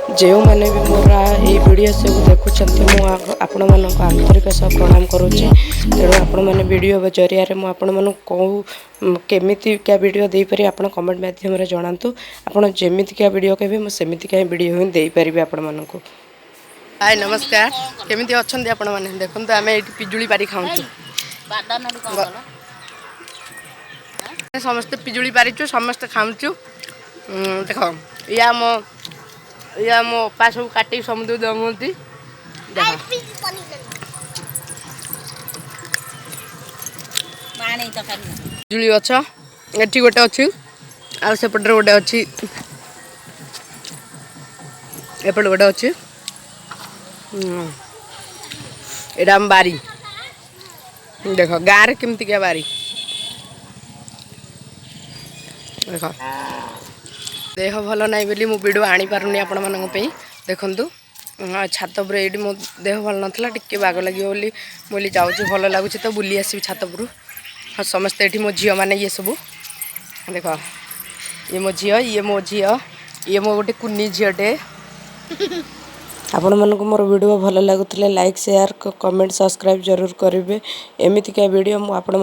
जो मैंने भी मोर ये वीडियो सब देखुं आपण मान आंतरिक सह प्रणाम करुच्ची। तेणु आपण मैंने वीडियो जरिया मुझे कौ केमितिका वीडियो दे पारि आप कमेंट माध्यम जनातु। आपड़ जमीतिका वीडियो कहे मुझे वीडियो ही दे पारि आपण मानक। हाय नमस्कार, केमिति अच्छा आपण मैंने देखो आम ये पिजुली पारि खाऊँ समस्ते पिजुली पारिचु समस्ते खाऊँ। देख या मो पा सब काटिक समुद्र दमुती पिजुली गछ एटी गोटे अच्छी आ सेपटे गोटे अच्छी एपटे गोटे अच्छी एटा बारी देख गाँव केमती क्या बारी देख देह भल ना बोली मु वीडियो आनी पारुनी आपण मानक देखु छात पर ये मो देह भल नाला टे बाग लगे बोली बोली जाऊँ भल लगुच तो बुली आसवि छात पर। हाँ समस्ते ये मो झी मैंने ये सब देख ये मो झी ये मो झी ये मो गोटे कुनी झीटे। आपण मानक मोर वीडियो भल लगुले लाइक शेयर कमेंट सब्सक्राइब जरूर करेंगे। एमतीका वीडियो आपण